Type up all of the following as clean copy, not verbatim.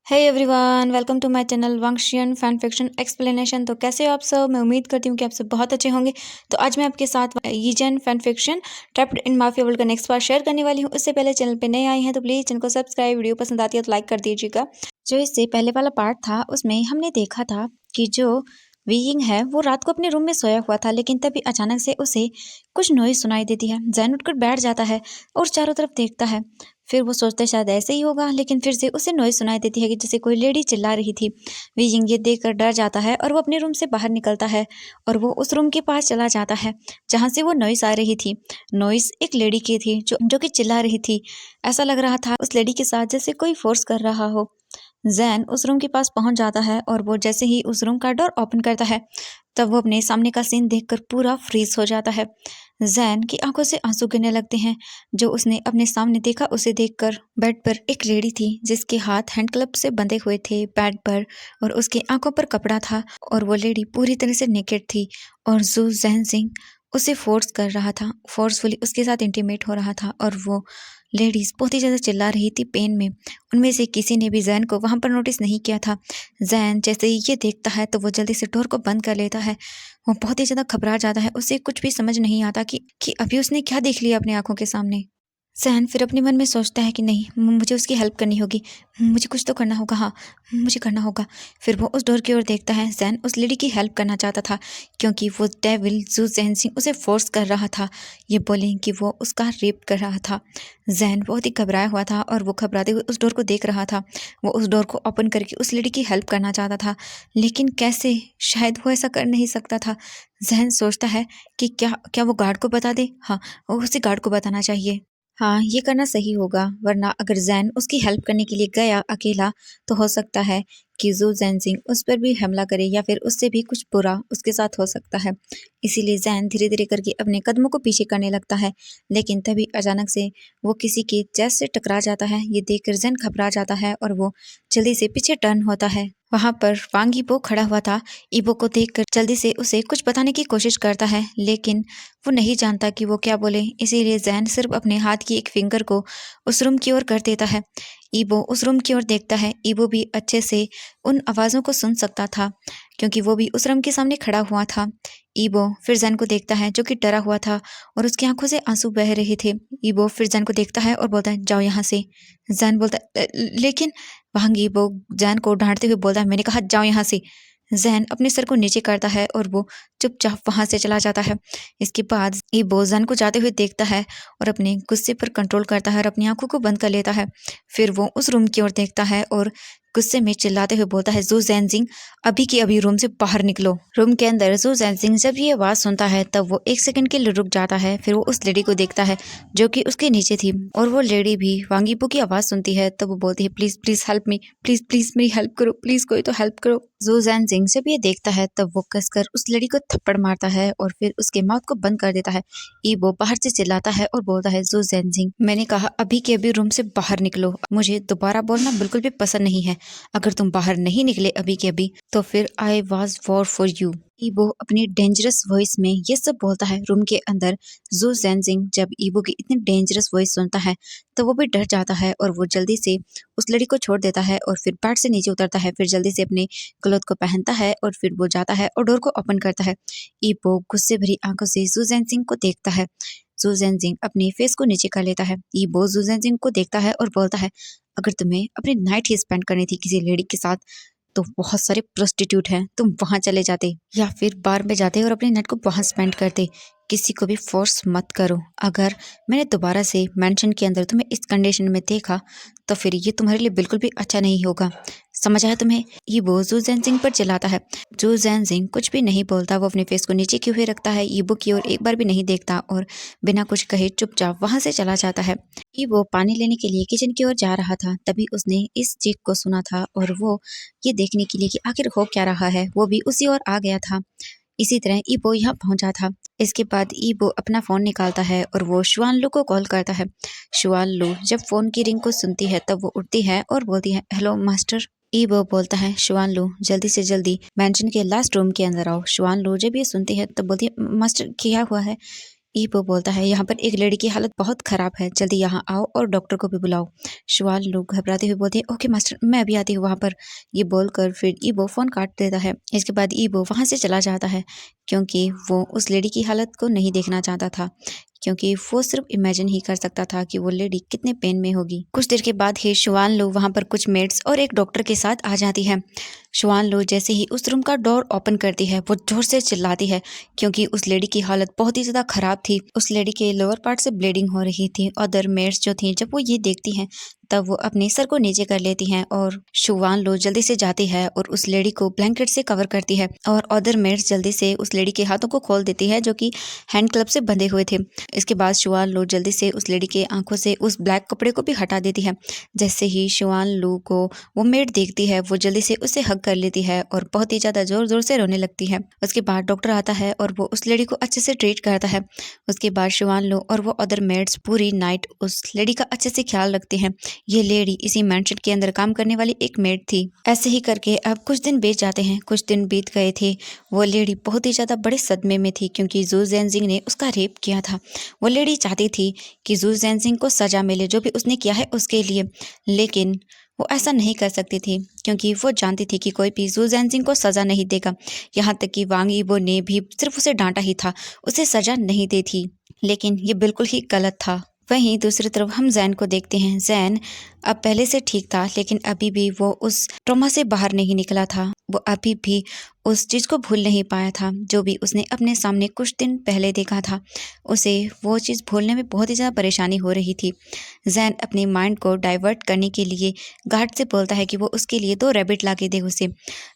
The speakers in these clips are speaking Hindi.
Hey everyone, welcome to my channel Wangxian fan fiction explanation. तो कैसे हो आप सब? मैं उम्मीद करती हूँ कि आप सब बहुत अच्छे होंगे। तो आज मैं आपके साथ Yizhan fan fiction trapped in mafia world का नेक्स्ट पार्ट शेयर करने वाली हूँ। उससे पहले चैनल पे नए आए हैं तो प्लीज़ चैनल को सब्सक्राइब, वीडियो पसंद आती है तो लाइक कर दीजिएगा। जो इससे पहले वाला पार्ट था उसमें हमने देखा था कि जो वीइंग है वो रात को अपने रूम में सोया हुआ था, लेकिन तभी अचानक से उसे कुछ नॉइज सुनाई देती है। जैन उठकर बैठ जाता है और चारों तरफ देखता है। फिर वो सोचता है शायद ऐसे ही होगा, लेकिन फिर से उसे नॉइज सुनाई देती है कि जैसे कोई लेडी चिल्ला रही थी। वीइंग ये देखकर डर जाता है और वो अपने रूम से बाहर निकलता है और वो उस रूम के पास चला जाता है जहाँ से वो नॉइज आ रही थी। नॉइज एक लेडी की थी जो कि चिल्ला रही थी। ऐसा लग रहा था उस लेडी के साथ जैसे कोई फोर्स कर रहा हो। जैन उस रूम के पास पहुंच जाता है और वो जैसे ही उस रूम का डोर ओपन करता है तब वो अपने सामने का सीन देखकर पूरा फ्रीज हो जाता है। जैन की आंखों से आंसू गिरने लगते हैं। जो उसने अपने सामने देखा उसे देखकर बेड पर एक लेडी थी जिसके हाथ हैंड क्लब से बंधे हुए थे बेड पर, और उसकी आंखों पर कपड़ा था और वो लेडी पूरी तरह से नेकेड थी। और जू जैन सिंह उसे फोर्स कर रहा था, फोर्सफुली उसके साथ इंटीमेट हो रहा था और वो लेडीज बहुत ही ज़्यादा चिल्ला रही थी पेन में। उनमें से किसी ने भी जैन को वहां पर नोटिस नहीं किया था। जैन जैसे ही ये देखता है तो वो जल्दी से डोर को बंद कर लेता है। वो बहुत ही ज़्यादा घबरा जाता है। उसे कुछ भी समझ नहीं आता कि अभी उसने क्या देख लिया अपनी आंखों के सामने। जैन फिर अपने मन में सोचता है कि नहीं, मुझे उसकी हेल्प करनी होगी, मुझे कुछ तो करना होगा, हाँ मुझे करना होगा। फिर वो उस डोर की ओर देखता है। जैन उस लेडी की हेल्प करना चाहता था क्योंकि वो डेविल जू जैन सिंह उसे फोर्स कर रहा था ये बोलें कि वो उसका रेप कर रहा था। जैन बहुत ही घबराया हुआ था और वो घबराते हुए उस डोर को देख रहा था। वो उस डोर को ओपन करके उस लेडी की हेल्प करना चाहता था, लेकिन कैसे? शायद वो ऐसा कर नहीं सकता था। जैन सोचता है कि क्या क्या वो गार्ड को बता दे। हाँ, वो उसी गार्ड को बताना चाहिए। हाँ, ये करना सही होगा, वरना अगर जैन उसकी हेल्प करने के लिए गया अकेला तो हो सकता है कि जू जैन सिंह उस पर भी हमला करे या फिर उससे भी कुछ बुरा उसके साथ हो सकता है। इसीलिए जैन धीरे धीरे करके अपने कदमों को पीछे करने लगता है, लेकिन तभी अचानक से वो किसी के चेस्ट से टकरा जाता है। ये देखकर जैन घबरा जाता है और वो जल्दी से पीछे टर्न होता है। वहां पर वांग ईबो खड़ा हुआ था। ईबो को देखकर जल्दी से उसे कुछ बताने की कोशिश करता है, लेकिन वो नहीं जानता कि वो क्या बोले। इसीलिए जैन सिर्फ अपने हाथ की एक फिंगर को उस रूम की ओर कर देता है। ईबो उस रूम की ओर देखता है। ईबो भी अच्छे से उन आवाज़ों को सुन सकता था क्योंकि वो भी उस रूम के सामने खड़ा हुआ था। ईबो फिर जैन को देखता है जो कि डरा हुआ था और उसकी आंखों से आंसू बह रहे थे। ईबो फिर जैन को देखता है और बोलता है जाओ यहाँ से। जैन बोलता है लेकिन वहां ईबो जैन को डांटते हुए बोलता है मैंने कहा जाओ यहाँ से। जैन अपने सर को नीचे करता है और वो चुपचाप वहां से चला जाता है। इसके बाद ईबो जैन को जाते हुए देखता है और अपने गुस्से पर कंट्रोल करता है और अपनी आंखों को बंद कर लेता है। फिर वो उस रूम की ओर देखता है और गुस्से में चिल्लाते हुए बोलता है जू जैन सिंह, अभी की अभी रूम से बाहर निकलो। रूम के अंदर जू जैन सिंह जब ये आवाज सुनता है तब वो एक सेकंड के लिए रुक जाता है। फिर वो उस लेडी को देखता है जो कि उसके नीचे थी और वो लेडी भी वांगीपो की आवाज सुनती है। तब वो बोलती है please please help me, please please मेरी हेल्प करो, प्लीज कोई तो हेल्प करो। जू जैन सिंह जब ये देखता है तब वो कसकर उस लेडी को थप्पड़ मारता है और फिर उसके माउथ को बंद कर देता है। ईबो बाहर से चिल्लाता है और बोलता है जू जैन सिंह, मैंने कहा अभी के अभी रूम से बाहर निकलो, मुझे दोबारा बोलना बिल्कुल भी पसंद नहीं है। अगर तुम बाहर नहीं निकले अभी के अभी तो फिर I was war for you. Yibo अपनी डेंजरस वॉइस में ये सब बोलता है। रूम के अंदर जू जैन सिंह जब ईबो की इतनी डेंजरस वॉइस सुनता है तो वो भी डर जाता है और वो जल्दी से उस लड़की को छोड़ देता है और फिर बेड से नीचे उतरता है। फिर जल्दी से अपने क्लोथ को पहनता है और फिर वो जाता है और डोर को ओपन करता है। ईबो गुस्से भरी आंखों से जू जैन सिंह को देखता है। जू जैन सिंह अपने फेस को नीचे कर लेता है। ईबो जू जैन सिंह को देखता है और बोलता है अगर तुम्हें अपनी नाइट ही स्पेंड करनी थी किसी लेडी के साथ तो बहुत सारे प्रोस्टिट्यूट हैं, तुम वहां चले जाते या फिर बार में जाते और अपनी नाइट को वहां स्पेंड करते। किसी को भी फोर्स मत करो। अगर मैंने दोबारा से मेंशन के अंदर तुम्हें इस कंडीशन में देखा तो फिर ये तुम्हारे लिए बिल्कुल भी अच्छा नहीं होगा। समझ आया तुम्हें? ईबो जू जैन सिंह पर चिल्लाता है। जू जैन सिंह कुछ भी नहीं बोलता। वो अपने फेस को नीचे किए हुए रखता है, ईबो की ओर एक बार भी नहीं देखता और बिना कुछ कहे चुपचाप वहां से चला जाता है। ईबो पानी लेने के लिए किचन की ओर जा रहा था तभी उसने इस चीख को सुना था और वो ये देखने के लिए कि आखिर हो क्या रहा है वो भी उसी ओर आ गया था। इसी तरह ईबो यहाँ पहुंचा था। इसके बाद ईबो अपना फोन निकालता है और वो शुआन लू को कॉल करता है। शुआन लू जब फोन की रिंग को सुनती है तब वो उठती है और बोलती है हेलो मास्टर। ईबो बोलता है शुआन लू जल्दी से जल्दी मेंशन के लास्ट रूम के अंदर आओ। शुआन लू जब ये सुनती है तब बोलती है मास्टर क्या हुआ है? ईबो बोलता है, यहाँ पर एक लेडी की हालत बहुत खराब है, जल्दी यहाँ आओ और डॉक्टर को भी बुलाओ। शुआन लू घबराते हुए बोलती है, ओके मास्टर, मैं अभी आती हूँ वहाँ पर। ये बोलकर फिर ईबो फोन काट देता है। इसके बाद ईबो वहाँ से चला जाता है क्योंकि वो उस लेडी की हालत को नहीं देखना चाहता था, क्योंकि वो सिर्फ इमेजिन ही कर सकता था कि वो लेडी कितने पेन में होगी। कुछ देर के बाद ही शुआन लू वहाँ पर कुछ मेड्स और एक डॉक्टर के साथ आ जाती है। शुआन लू जैसे ही उस रूम का डोर ओपन करती है, वो जोर से चिल्लाती है क्योंकि उस लेडी की हालत बहुत ही ज़्यादा खराब थी। उस लेडी के लोअर पार्ट से ब्लीडिंग हो रही थी। अदर मेड्स जो थी, जब वो ये देखती हैं तब वो अपने सर को नीचे कर लेती हैं और शुआन लू जल्दी से जाती है और उस लेडी को ब्लैंकेट से कवर करती है और अदर मेड्स जल्दी से उस लेडी के हाथों को खोल देती है जो कि हैंड क्लब से बंधे हुए थे। इसके बाद शुआन लू जल्दी से उस लेडी के आंखों से उस ब्लैक कपड़े को भी हटा देती है। जैसे ही शुआन लू को वो मेड देखती है, वो जल्दी से उसे हग कर लेती है और बहुत ही ज़्यादा जोर जोर से रोने लगती है। उसके बाद डॉक्टर आता है और वो उस लेडी को अच्छे से ट्रीट करता है। उसके बाद शुआन लू और वो अदर मेड्स पूरी नाइट उस लेडी का अच्छे से ख्याल रखते हैं। ये लेडी इसी मैंशन के अंदर काम करने वाली एक मेड थी। ऐसे ही करके अब कुछ दिन बीत जाते हैं। कुछ दिन बीत गए थे। वो लेडी बहुत ही ज़्यादा बड़े सदमे में थी क्योंकि जू जेनजिंग ने उसका रेप किया था। वो लेडी चाहती थी कि जू जेनजिंग को सज़ा मिले जो भी उसने किया है उसके लिए, लेकिन वो ऐसा नहीं कर सकती थी क्योंकि वो जानती थी कि कोई भी जू जेनजिंग को सज़ा नहीं देगा। यहाँ तक कि वांग यीबो ने भी सिर्फ उसे डांटा ही था, उसे सज़ा नहीं दी थी, लेकिन ये बिल्कुल ही गलत था। वहीं दूसरी तरफ हम जैन को देखते हैं। जैन अब पहले से ठीक था, लेकिन अभी भी वो उस ट्रॉमा से बाहर नहीं निकला था। वो अभी भी उस चीज़ को भूल नहीं पाया था जो भी उसने अपने सामने कुछ दिन पहले देखा था। उसे वो चीज़ भूलने में बहुत ही ज़्यादा परेशानी हो रही थी। जैन अपने माइंड को डाइवर्ट करने के लिए गार्ड से बोलता है कि वो उसके लिए 2 रैबिट ला के दे उसे।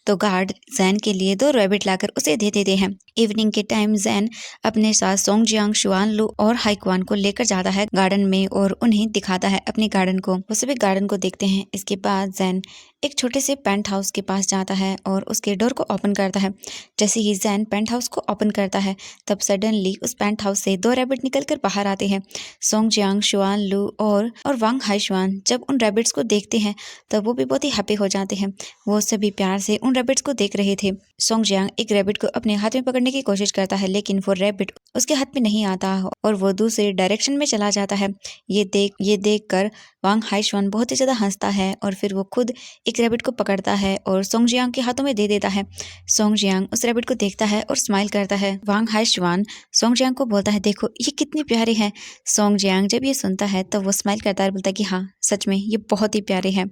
तो गार्ड जैन के लिए 2 रैबिट लाकर उसे दे देते हैं। इवनिंग के टाइम जैन अपने साथ सोंगजियांग, शुआन लू और हाइक्वान को लेकर जाता है गार्डन में और उन्हें दिखाता है अपने गार्डन को। वो सभी गार्डन को देखते हैं। इसके बाद जैन एक छोटे से पेंट हाउस के पास जाता है और उसके डोर को ओपन करता है। जैसे ही जैन पेंट हाउस को ओपन करता है तब सडनली उस पेंट हाउस से 2 रैबिट निकलकर बाहर आते हैं। सोंगजियांग, शुआन लू और वांग हाइशुआन जब उन रैबिट्स को देखते हैं तब वो भी बहुत ही हैप्पी हो जाते हैं। वो सभी प्यार से उन रैबिट्स को देख रहे थे। सोंगजियांग एक रैबिट को अपने हाथ में पकड़ने की कोशिश करता है, लेकिन वो रैबिट उसके हाथ में नहीं आता और वो दूसरे डायरेक्शन में चला जाता है। ये देख कर वांग हाइशुआन बहुत ही ज़्यादा हंसता है और फिर वो खुद एक रैबिट को पकड़ता है और सोंगजियांग के हाथों में दे देता है। सोंगजियांग उस रैबिट को देखता है और स्माइल करता है। वांग हाइशुआन सोंगजियांग को बोलता है, देखो ये कितने प्यारे हैं। सोंगजियांग जब ये सुनता है तो वो स्माइल करता है और बोलता है कि हाँ, सच में ये बहुत ही प्यारे हैं।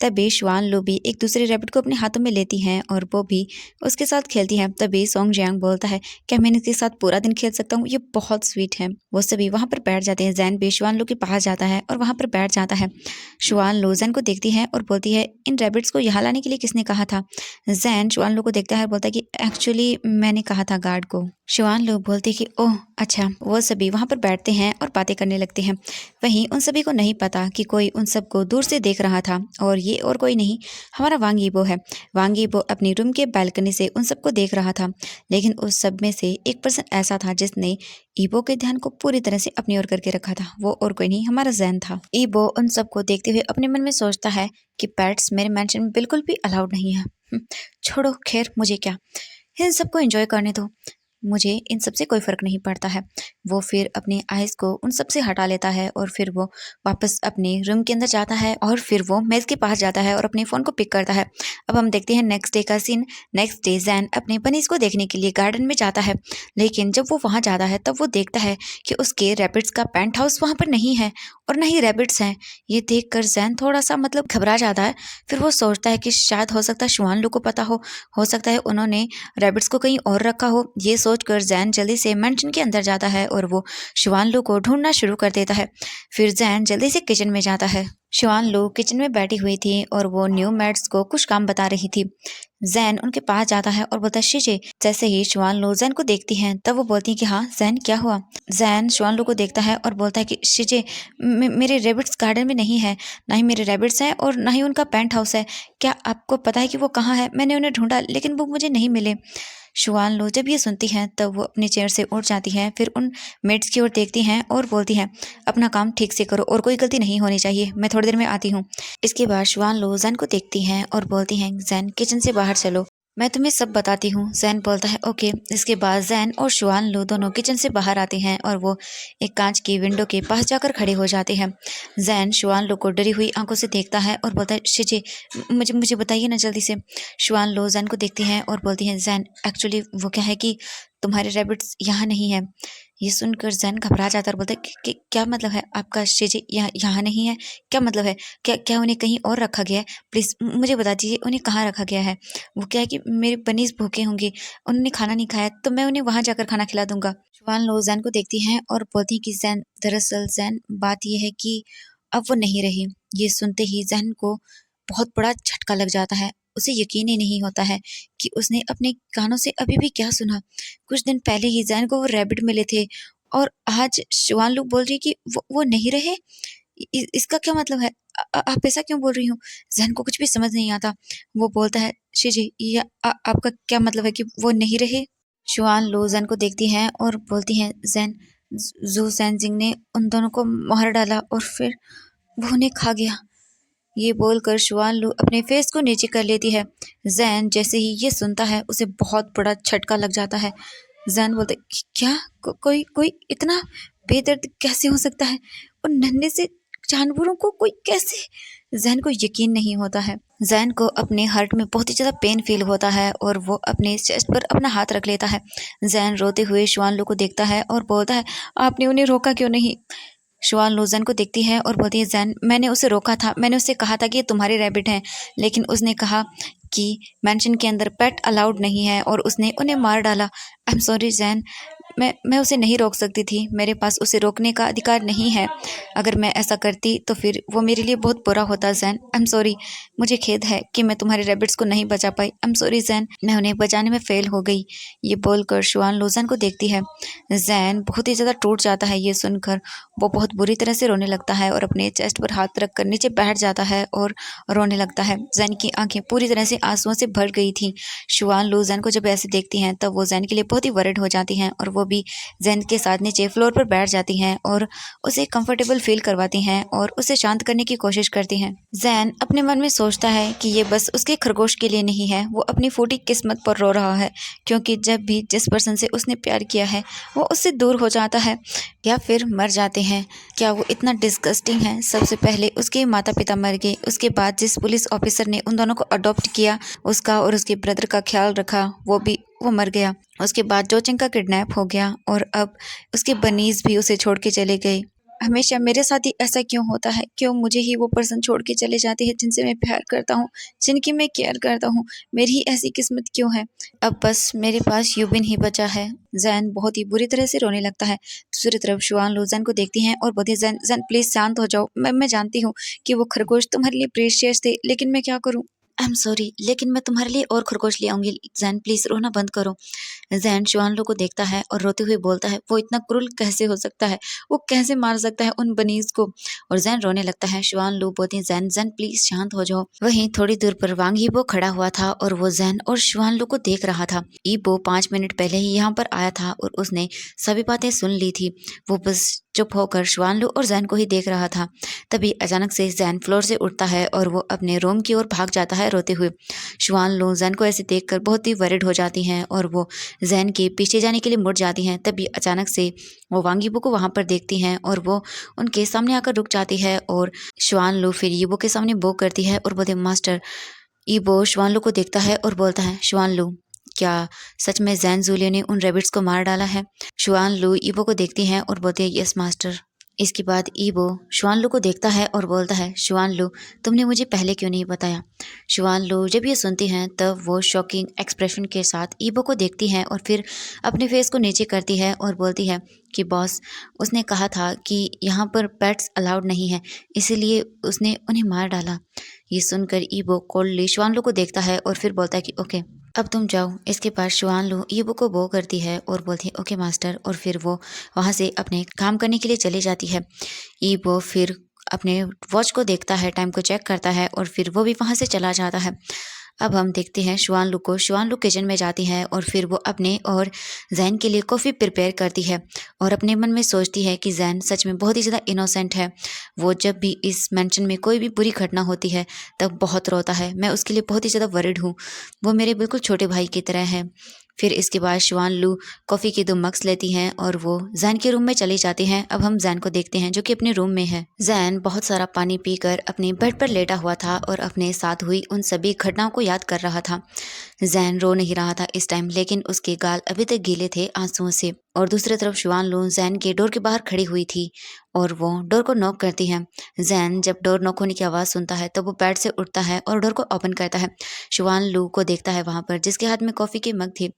तभी शुआन लू भी एक दूसरे रैबिट को अपने हाथों में लेती हैं और वो भी उसके साथ खेलती हैं। तभी सोंगजियांग बोलता है, क्या मैं इसके साथ पूरा दिन खेल सकता हूँ? ये बहुत स्वीट है। वो सभी वहाँ पर बैठ जाते हैं। जैन भी शुआन लू के पास जाता है और वहाँ पर बैठ जाता है। शुआन लू जैन को देखती है और बोलती है, इन रैबिट्स को यहाँ लाने के लिए किसने कहा था? जैन शुआन लू को देखता है और बोलता है कि एक्चुअली मैंने कहा था गार्ड को। शुआन लू बोलती है कि ओह अच्छा। वो सभी वहाँ पर बैठते हैं और बातें करने लगते हैं। वहीं उन सभी को नहीं पता कि कोई उन सबको दूर से देख रहा था और ये और कोई नहीं, हमारा वांग यीबो है। वांग यीबो अपनी रूम के बालकनी से उन सबको देख रहा था, लेकिन उस सब में से एक पर्सन ऐसा था जिसने ईबो के ध्यान को पूरी तरह से अपनी ओर करके रखा था। वो और कोई नहीं, हमारा जैन था। ईबो उन सबको देखते हुए अपने मन में सोचता है कि पेट्स मेरे मैंशन में बिल्कुल भी अलाउड नहीं है। छोड़ो, खैर मुझे क्या, इन सबको एंजॉय करने दो, मुझे इन सब से कोई फ़र्क नहीं पड़ता है। वो फिर अपनी आइज़ को उन सब से हटा लेता है और फिर वो वापस अपने रूम के अंदर जाता है और फिर वो मेज़ के पास जाता है और अपने फ़ोन को पिक करता है। अब हम देखते हैं नेक्स्ट डे का सीन। नेक्स्ट डे जैन अपने बनीज़ को देखने के लिए गार्डन में जाता है, लेकिन जब वो वहाँ जाता है तब वो देखता है कि उसके रैबिट्स का पेंट हाउस वहाँ पर नहीं है और न ही रैबिट्स हैं। ये देख कर जैन थोड़ा सा घबरा जाता है। फिर वो सोचता है कि शायद हो सकता है शुआन लू को पता हो सकता है उन्होंने रैबिट्स को कहीं और रखा हो। ये सोचकर जैन जल्दी से मैंशन के अंदर जाता है और वो शुआन लू को ढूंढना शुरू कर देता है। फिर जैन जल्दी से किचन में जाता है। शुआन लू किचन में बैठी हुई थी और वो न्यू मेड्स को कुछ काम बता रही थी। जैन उनके पास जाता है और बोलता है, शीजे। जैसे ही शुआन लू जैन को देखती हैं तब वो बोलती है कि हाँ जैन, क्या हुआ? जैन शुआन लू को देखता है और बोलता है कि शीजे, मेरे रैबिट्स गार्डन में नहीं है, ना ही मेरे रैबिट्स हैं और ना ही उनका पेंट हाउस है। क्या आपको पता है कि वो कहाँ है? मैंने उन्हें ढूंढा लेकिन वो मुझे नहीं मिले। शुआन लू जब ये सुनती हैं तब वो अपनी चेयर से उठ जाती हैं। फिर उन मेड्स की ओर देखती हैं और बोलती हैं, अपना काम ठीक से करो और कोई गलती नहीं होनी चाहिए, मैं थोड़ी देर में आती हूँ। इसके बाद शुआन लू जैन को देखती हैं और बोलती हैं, जैन किचन से बाहर चलो। मैं तुम्हें सब बताती हूँ, जैन बोलता है। ओके। इसके बाद जैन और शुआन लू दोनों किचन से बाहर आते हैं और वो एक कांच की विंडो के पास जाकर खड़े हो जाते हैं। जैन शुआन लू को डरी हुई आंखों से देखता है और बोलता है, शिजे मुझे मुझे बताइए ना जल्दी से। शुआन लू जैन को देखती हैं और बोलती हैं, जैन एक्चुअली वो क्या है कि तुम्हारे रैबिट्स यहाँ नहीं है। ये सुनकर जैन घबरा जाता है और बोलता है कि क्या मतलब है आपका, शिजे यहाँ नहीं है? क्या मतलब है? क्या क्या उन्हें कहीं और रखा गया है? प्लीज़ मुझे बता दीजिए उन्हें कहाँ रखा गया है। वो क्या है कि मेरे बनीज भूखे होंगे, उन्होंने खाना नहीं खाया तो मैं उन्हें वहां जाकर खाना खिला दूंगा। शुआन लो जैन को देखती हैं और बोलती है कि जैन दरअसल जैन बात यह है कि अब वो नहीं रही। ये सुनते ही जैन को बहुत बड़ा झटका लग जाता है। उसे यकीन ही नहीं होता है कि उसने अपने कानों से अभी भी क्या सुना। कुछ दिन पहले ही जैन को वो रैबिट मिले थे और आज शुआन लू बोल रही कि वो नहीं रहे। इसका क्या मतलब है? आप ऐसा क्यों बोल रही हो? जहन को कुछ भी समझ नहीं आता। वो बोलता है, शीजी ये आपका क्या मतलब है कि वो नहीं रहे? शुआन लो जैन को देखती हैं और बोलती हैं, जैन जू सैनजिंग ने उन दोनों को मार डाला और फिर वो उन्हें खा गया। ये बोलकर शुआन लू अपने फेस को नीचे कर लेती है। जैन जैसे ही ये सुनता है उसे बहुत बड़ा झटका लग जाता है। जैन बोलते, क्या कोई कोई इतना बेदर्द कैसे हो सकता है? और नन्हे से जानवरों को कोई कैसे? जैन को यकीन नहीं होता है। जैन को अपने हार्ट में बहुत ही ज़्यादा पेन फील होता है और वो अपने चेस्ट पर अपना हाथ रख लेता है। जैन रोते हुए शुआन लू को देखता है और बोलता है, आपने उन्हें रोका क्यों नहीं? शुआन लू जैन को देखती है और बोलती है, जैन मैंने उसे रोका था, मैंने उससे कहा था कि ये तुम्हारे रैबिट हैं, लेकिन उसने कहा कि मैंशन के अंदर पेट अलाउड नहीं है और उसने उन्हें मार डाला। आई एम सॉरी जैन, मैं उसे नहीं रोक सकती थी, मेरे पास उसे रोकने का अधिकार नहीं है। अगर मैं ऐसा करती तो फिर वो मेरे लिए बहुत बुरा होता। जैन आई एम सॉरी, मुझे खेद है कि मैं तुम्हारे रैबिट्स को नहीं बचा पाई। आई एम सॉरी जैन, मैं उन्हें बचाने में फेल हो गई। ये बोलकर शुआन लू जैन को देखती है। जैन बहुत ही ज़्यादा टूट जाता है ये सुनकर। वो बहुत बुरी तरह से रोने लगता है और अपने चेस्ट पर हाथ रख कर नीचे बैठ जाता है और रोने लगता है। जैन की आंखें पूरी तरह से आंसुओं से भर गई थी। शुआन लू जैन को जब ऐसे देखती हैं तब वो जैन के लिए बहुत ही वरिड हो जाती हैं और वो भी जैन के साथ नीचे फ्लोर पर बैठ जाती हैं और उसे कंफर्टेबल फील करवाती हैं और उसे शांत करने की कोशिश करती हैं। जैन अपने मन में सोचता है कि ये बस उसके खरगोश के लिए नहीं है, वो अपनी फूटी किस्मत पर रो रहा है, क्योंकि जब भी जिस पर्सन से उसने प्यार किया है वो उससे दूर हो जाता है या फिर मर जाते हैं। क्या वो इतना डिस्गस्टिंग है? सबसे पहले उसके माता पिता मर गए, उसके बाद जिस पुलिस ऑफिसर ने उन दोनों को अडॉप्ट किया, उसका और उसके ब्रदर का ख्याल रखा, वो मर गया। उसके बाद जोचिंग का किडनैप हो गया और अब उसके बनीज भी उसे छोड़ के चले गए। हमेशा मेरे साथ ही ऐसा क्यों होता है? क्यों मुझे ही वो पर्सन छोड़ के चले जाते हैं जिनसे मैं प्यार करता हूँ, जिनकी मैं केयर करता हूँ? मेरी ही ऐसी किस्मत क्यों है? अब बस मेरे पास यूबिन ही बचा है। जैन बहुत ही बुरी तरह से रोने लगता है। दूसरी तरफ शुआन लू जैन को देखती हैं और बोलती है, जैन जैन प्लीज शांत हो जाओ। मैं जानती हूँ कि वो खरगोश तुम्हारे लिए प्रेशियस थे, लेकिन मैं क्या करूँ? आई एम सॉरी, लेकिन मैं तुम्हारे लिए और खरगोश ले आऊंगी। जैन प्लीज रोना बंद करो। जैन शुआन लू को देखता है और रोते हुए बोलता है, वो इतना क्रूर कैसे हो सकता है? वो कैसे मार सकता है उन बनीज को? और जैन रोने लगता है। शुआन लू बोलती है, जैन जैन प्लीज शांत हो जाओ। वहीं थोड़ी दूर पर वांग ईबो खड़ा हुआ था और वो जैन और शुआन लू को देख रहा था। ईबो 5 मिनट पहले ही यहाँ पर आया था और उसने सभी बातें सुन ली थी। वो बस चुप होकर शुआन लू और जैन को ही देख रहा था। तभी अचानक से जैन फ्लोर से उठता है और वो अपने रूम की ओर भाग जाता है रोते हुए। शुआन लू जैन को ऐसे देखकर बहुत ही वरिड हो जाती हैं और वो जैन के पीछे जाने के लिए मुड़ जाती हैं। तभी अचानक से वो वांग यीबो को वहां पर देखती हैं और वो उनके सामने आकर रुक जाती है और शुआन लू फिर यीबो के सामने बो करती है और बोलती है, मास्टर। यीबो शुआन लू को देखता है और बोलता है, शुआन लू क्या सच में जैन जूलियो ने उन रेबिट्स को मार डाला है? शुआन लू ईबो को देखती हैं और बोलती है, यस मास्टर। इसके बाद ईबो शुआन लू को देखता है और बोलता है, शुआन लू तुमने मुझे पहले क्यों नहीं बताया? शुआन लू जब ये सुनती हैं तब वो शॉकिंग एक्सप्रेशन के साथ ईबो को देखती हैं और फिर अपने फेस को नीचे करती है और बोलती है कि बॉस, उसने कहा था कि यहाँ पर पेट्स अलाउड नहीं है, इसीलिए उसने उन्हें मार डाला। ये सुनकर ईबो कोल्डली शुआन लू को देखता है और फिर बोलता है कि ओके अब तुम जाओ। इसके बाद शुआन लू ईबो को बो करती है और बोलती है, ओके मास्टर, और फिर वो वहाँ से अपने काम करने के लिए चली जाती है। ईबो फिर अपने वॉच को देखता है, टाइम को चेक करता है और फिर वो भी वहाँ से चला जाता है। अब हम देखते हैं शुआन लू को। शुआन लू किचन में जाती है और फिर वो अपने और जैन के लिए कॉफ़ी प्रिपेयर करती है और अपने मन में सोचती है कि जैन सच में बहुत ही ज़्यादा इनोसेंट है। वो जब भी इस मेंशन में कोई भी बुरी घटना होती है तब बहुत रोता है। मैं उसके लिए बहुत ही ज़्यादा वरिड हूँ। वो मेरे बिल्कुल छोटे भाई की तरह है। फिर इसके बाद शुआन लू कॉफ़ी के 2 मग्स लेती हैं और वो जैन के रूम में चली जाती हैं। अब हम जैन को देखते हैं जो कि अपने रूम में है। जैन बहुत सारा पानी पीकर अपने बेड पर लेटा हुआ था और अपने साथ हुई उन सभी घटनाओं को याद कर रहा था। जैन रो नहीं रहा था इस टाइम, लेकिन उसके गाल अभी तक गीले थे आंसुओं से। और दूसरी तरफ शुआन लू जैन के डोर के बाहर खड़ी हुई थी और वो डोर को नॉक करती है। जैन जब डोर नॉक होने की आवाज़ सुनता है तो वो बेड से उठता है और डोर को ओपन करता है। शुआन लू को देखता है वहाँ पर जिसके हाथ में कॉफ़ी के मग थे।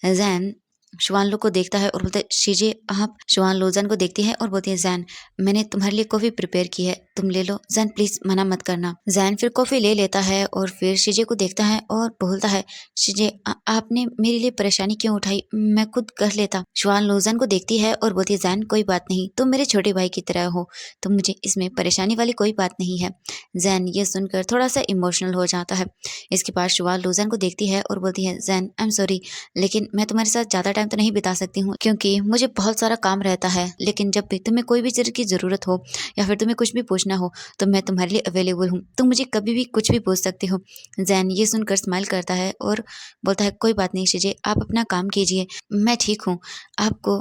जैन शुआन लू को देखता है और बोलता है, शीजे आप। शुआन लू जैन को देखती है और बोलती है, जैन मैंने तुम्हारे लिए कॉफ़ी प्रिपेयर की है, तुम ले लो। जैन प्लीज़ मना मत करना। जैन फिर कॉफ़ी ले लेता है और फिर शीजे को देखता है और बोलता है, शीजे आपने मेरे लिए परेशानी क्यों उठाई, मैं खुद कर लेता। शुआन लू जैन को देखती है और बोलती है, जैन कोई बात नहीं, तुम मेरे छोटे भाई की तरह हो, तो मुझे इसमें परेशानी वाली कोई बात नहीं है। जैन ये सुनकर थोड़ा सा इमोशनल हो जाता है। इसके बाद शुआन लू जैन को देखती है और बोलती है, जैन आई एम सॉरी, लेकिन मैं तुम्हारे साथ ज़्यादा टाइम तो नहीं बिता सकती हूँ क्योंकि मुझे बहुत सारा काम रहता है। लेकिन जब भी तुम्हें कोई भी चीज़ की ज़रूरत हो या फिर तुम्हें कुछ भी पूछना हो तो मैं तुम्हारे लिए अवेलेबल हूँ, तुम मुझे कभी भी कुछ भी पूछ सकते हो। जैन ये सुनकर स्माइल करता है और बोलता है, कोई बात नहीं शीजे, आप अपना काम कीजिए, मैं ठीक हूँ, आपको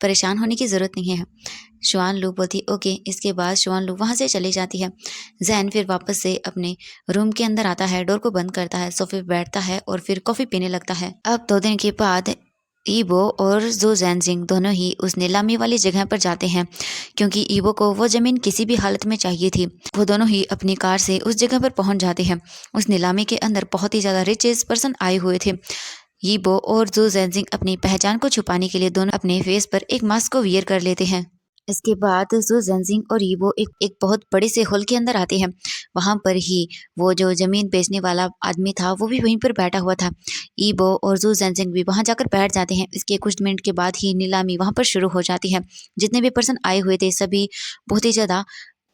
परेशान होने की ज़रूरत नहीं है। शुआन लू बोलती ओके। इसके बाद शुआन लू वहाँ से चली जाती है। जैन फिर वापस से अपने रूम के अंदर आता है, डोर को बंद करता है, सोफे पे बैठता है और फिर कॉफ़ी पीने लगता है। अब 2 दिन के बाद ईबो और जू जैनजिंग दोनों ही उस नीलामी वाली जगह पर जाते हैं क्योंकि ईबो को वो ज़मीन किसी भी हालत में चाहिए थी। वो दोनों ही अपनी कार से उस जगह पर पहुंच जाते हैं। उस नीलामी के अंदर बहुत ही ज़्यादा रिचेस पर्सन आए हुए थे। ईबो और जू जैनजिंग अपनी पहचान को छुपाने के लिए दोनों अपने फेस पर एक मास्क को वियर कर लेते हैं। इसके बाद जू जैनजिंग और ईबो एक बहुत बड़े से हॉल के अंदर आते हैं। वहाँ पर ही वो जो ज़मीन बेचने वाला आदमी था वो भी वहीं पर बैठा हुआ था। ईबो और जू जैनजिंग भी वहाँ जाकर बैठ जाते हैं। इसके कुछ मिनट के बाद ही नीलामी वहाँ पर शुरू हो जाती है। जितने भी पर्सन आए हुए थे सभी बहुत ही ज़्यादा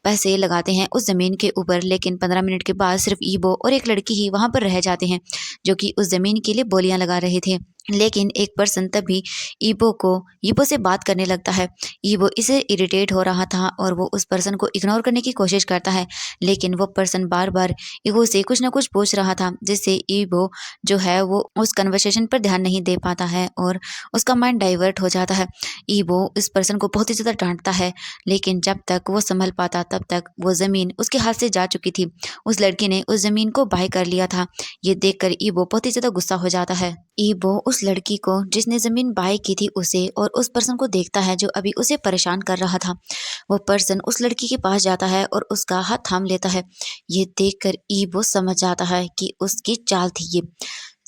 पैसे लगाते हैं उस ज़मीन के ऊपर, लेकिन 15 मिनट के बाद सिर्फ ईबो और एक लड़की ही वहाँ पर रह जाते हैं जो कि उस ज़मीन के लिए बोलियां लगा रहे थे। लेकिन एक पर्सन तभी ईबो से बात करने लगता है। ईबो इसे इरिटेट हो रहा था और वो उस पर्सन को इग्नोर करने की कोशिश करता है, लेकिन वो पर्सन बार बार ईबो से कुछ ना कुछ पूछ रहा था जिससे ईबो जो है वो उस कन्वर्सेशन पर ध्यान नहीं दे पाता है और उसका माइंड डाइवर्ट हो जाता है। ईबो इस पर्सन को बहुत ही ज़्यादा डांटता है, लेकिन जब तक वो संभल पाता तब तक वो ज़मीन उसके हाथ से जा चुकी थी। उस लड़की ने उस ज़मीन को बाय कर लिया था। ये देखकर ईबो बहुत ही ज़्यादा गुस्सा हो जाता है। ईबो उस लड़की को जिसने ज़मीन बाय की थी उसे और उस पर्सन को देखता है जो अभी उसे परेशान कर रहा था। वो पर्सन उस लड़की के पास जाता है और उसका हाथ थाम लेता है। ये देखकर ईबो समझ जाता है कि उसकी चाल थी ये।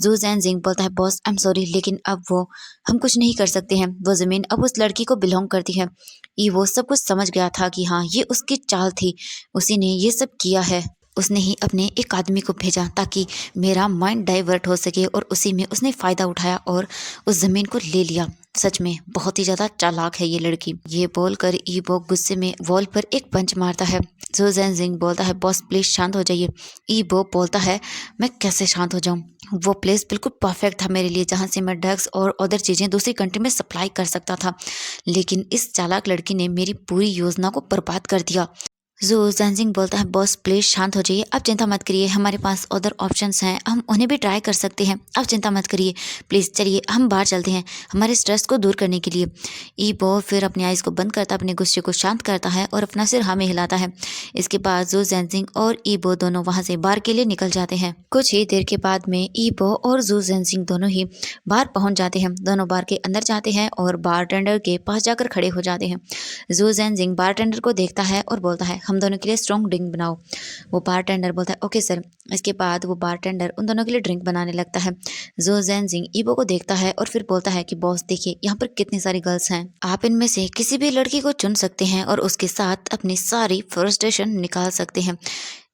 जू जैनजिंग बोलता है, बॉस आई एम सॉरी, लेकिन अब हम कुछ नहीं कर सकते हैं। वो ज़मीन अब उस लड़की को बिलोंग करती है। ईवो सब कुछ समझ गया था कि हाँ ये उसकी चाल थी, उसी ने ये सब किया है। उसने ही अपने एक आदमी को भेजा ताकि मेरा माइंड डाइवर्ट हो सके और उसी में उसने फ़ायदा उठाया और उस ज़मीन को ले लिया। सच में बहुत ही ज़्यादा चालाक है ये लड़की। ये बोलकर ईबो गुस्से में वॉल पर एक पंच मारता है। जू जैनजिंग बोलता है, बॉस प्लीज शांत हो जाइए। ईबो बोलता है, मैं कैसे शांत हो जाऊं, वो प्लेस बिल्कुल परफेक्ट था मेरे लिए जहाँ से मैं ड्रग्स और अदर चीज़ें दूसरी कंट्री में सप्लाई कर सकता था, लेकिन इस चालाक लड़की ने मेरी पूरी योजना को बर्बाद कर दिया। जू जैनजिंग बोलता है, बॉस प्लीज शांत हो जाइए, आप चिंता मत करिए, हमारे पास अदर ऑप्शंस हैं, हम उन्हें भी ट्राई कर सकते हैं, आप चिंता मत करिए, प्लीज़ चलिए हम बाहर चलते हैं हमारे स्ट्रेस को दूर करने के लिए। ईबो फिर अपनी आइज़ को बंद करता अपने गुस्से को शांत करता है और अपना सिर हाँ में हिलाता है। इसके बाद जू जैनजिंग और ईबो दोनों वहाँ से बाहर के लिए निकल जाते हैं। कुछ ही देर के बाद में ईबो और जू जैनजिंग दोनों ही बाहर पहुँच जाते हैं। दोनों बार के अंदर जाते हैं और बारटेंडर के पास जाकर खड़े हो जाते हैं। जू जैनजिंग बारटेंडर को देखता है और बोलता है, हम दोनों के लिए स्ट्रॉन्ग ड्रिंक बनाओ। वो बारटेंडर बोलता है, ओके सर। इसके बाद वो बारटेंडर उन दोनों के लिए ड्रिंक बनाने लगता है। जू जैनजिंग ईबो को देखता है और फिर बोलता है कि बॉस देखिए यहाँ पर कितनी सारी गर्ल्स हैं, आप इनमें से किसी भी लड़की को चुन सकते हैं और उसके साथ अपनी सारी फ्रस्ट्रेशन निकाल सकते हैं।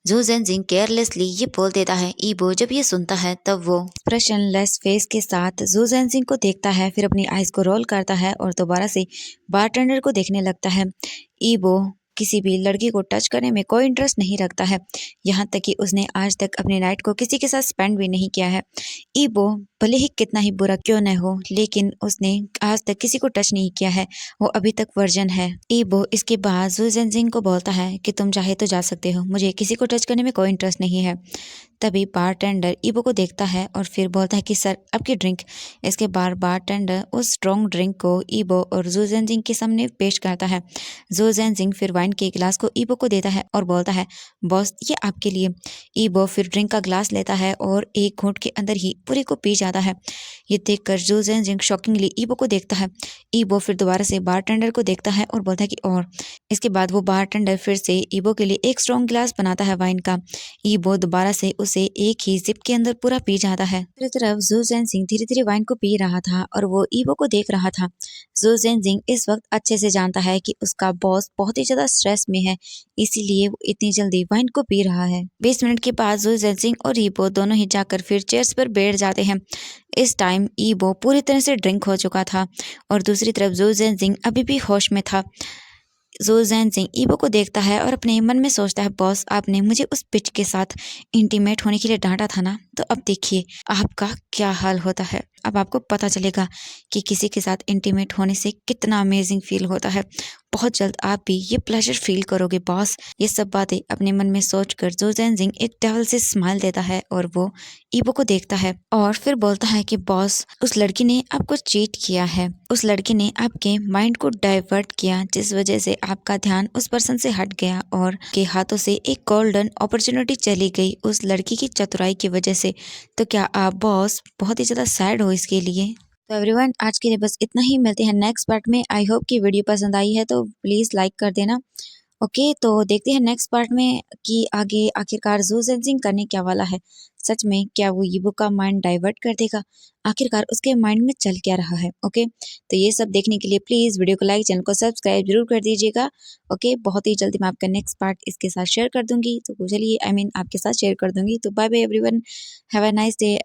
जू जैनजिंग केयरलेसली ये बोल देता है। ईबो जब ये सुनता है तब वो एक्सप्रेशनलेस फेस के साथ जू जैनजिंग को देखता है, फिर अपनी आइज को रोल करता है और दोबारा से बारटेंडर को देखने लगता है। ईबो किसी भी लड़की को टच करने में कोई इंटरेस्ट नहीं रखता है, यहाँ तक कि उसने आज तक अपने नाइट को किसी के साथ स्पेंड भी नहीं किया है। ईबो भले ही कितना ही बुरा क्यों न हो, लेकिन उसने आज तक किसी को टच नहीं किया है, वो अभी तक वर्जन है। ईबो इसके बाद जू जेनजिंग को बोलता है कि तुम चाहे तो जा सकते हो, मुझे किसी को टच करने में कोई इंटरेस्ट नहीं है। तभी बारटेंडर ईबो को देखता है और फिर बोलता है कि सर आपकी ड्रिंक। इसके बाद बारटेंडर उस स्ट्रॉन्ग ड्रिंक को ईबो और जू जेनजिंग के सामने पेश करता है। जू जेनजिंग फिर वाइन के गिलास को ईबो को देता है और बोलता है बॉस ये आपके लिए। ईबो फिर ड्रिंक का ग्लास लेता है और एक घूंट के अंदर ही पूरी को पी जाता है। ये देखकर जू जेनजिंग शॉकिंगली ईबो को देखता है। ईबो फिर दोबारा से बारटेंडर को देखता है और बोलता है कि और। इसके बाद वो बारटेंडर फिर से ईबो के लिए एक स्ट्रॉन्ग गिलास बनाता है वाइन का। ईबो दोबारा से उसे एक ही जिप के अंदर पूरा पी जाता है। दूसरी तरफ जू जेनजिंग धीरे धीरे वाइन को पी रहा था और वो ईबो को देख रहा था। जू जेनजिंग इस वक्त अच्छे से जानता है कि उसका बॉस बहुत ही ज्यादा स्ट्रेस में है, इसीलिए वो इतनी जल्दी वाइन को पी रहा है। 20 मिनट के बाद जू जेनजिंग और ईबो दोनों ही जाकर फिर चेयर्स पर बैठ जाते हैं। इस टाइम ईबो पूरी तरह से ड्रिंक हो चुका था और दूसरी तरफ जू जेनजिंग अभी भी होश में था। जू जेनजिंग ईबो को देखता है और अपने मन में सोचता है बॉस आपने मुझे उस पिच के साथ इंटीमेट होने के लिए डांटा था ना, तो अब देखिए आपका क्या हाल होता है। अब आपको पता चलेगा कि किसी के साथ इंटीमेट होने से कितना अमेजिंग फील होता है। बहुत जल्द आप भी ये प्लेजर फील करोगे बॉस। ये सब बातें अपने मन में सोचकर जू जेनजिंग एक डेविल से स्माइल देता है और वो ईबो को देखता है और फिर बोलता है कि बॉस उस लड़की ने आपको चीट किया है, उस लड़की ने आपके माइंड को डाइवर्ट किया, जिस वजह से आपका ध्यान उस पर्सन से हट गया और के हाथों से एक गोल्डन अपॉर्चुनिटी चली गई उस लड़की की चतुराई की वजह से। तो क्या आप बॉस बहुत ही ज्यादा सैड हो इसके लिए? तो एवरीवन आज के लिए बस इतना ही, मिलते हैं नेक्स्ट पार्ट में। आई होप कि वीडियो पसंद आई है तो प्लीज लाइक कर देना। ओके तो देखते हैं नेक्स्ट पार्ट में कि आगे आखिरकार जू जेनजिंग करने क्या वाला है। सच में क्या वो ईबो का माइंड डाइवर्ट कर देगा? आखिरकार उसके माइंड में चल क्या रहा है? ओके तो ये सब देखने के लिए प्लीज वीडियो को लाइक, चैनल को सब्सक्राइब जरूर कर दीजिएगा। ओके बहुत ही जल्दी मैं आपका नेक्स्ट पार्ट इसके साथ शेयर कर दूंगी, तो चलिए आपके साथ शेयर कर दूंगी। तो bye bye everyone, have a nice day.